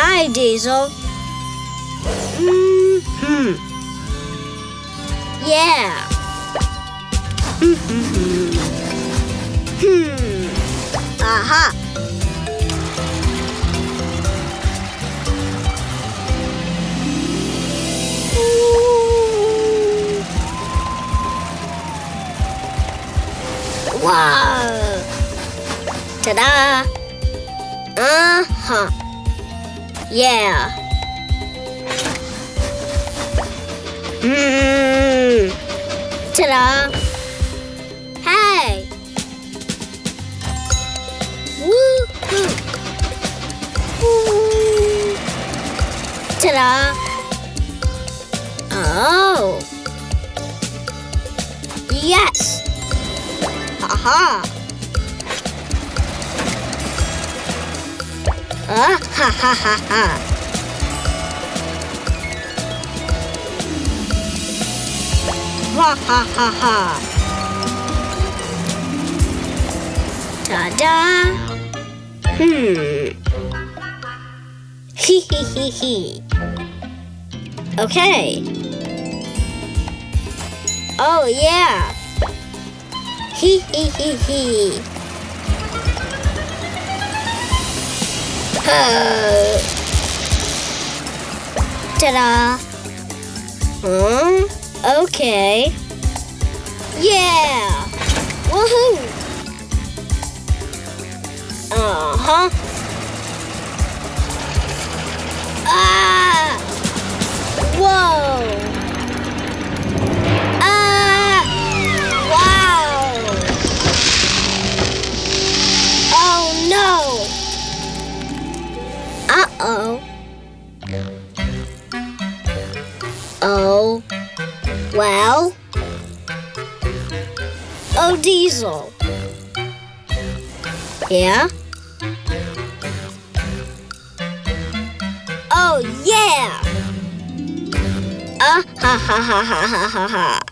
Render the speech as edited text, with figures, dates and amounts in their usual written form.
Hi, Diesel. Yeah. Aha. Wow. Ta-da. Uh-huh. Yeah. Ta-da. Hey. Woo-hoo. Woo. Ta-da. Oh. Yes. Ha-ha. Ha ha ha ha. Ha ha ha ha. Ta-da. Hee hee hee hee. Okay. Oh yeah. Hee hee hee hee. Ta-da. Okay. Yeah. Woohoo. Uh-huh. Ah. Whoa. Ah. Wow. Oh no. Uh-oh. Oh. Well. Oh, Diesel. Yeah? Oh, yeah! Ha ha ha ha ha ha ha.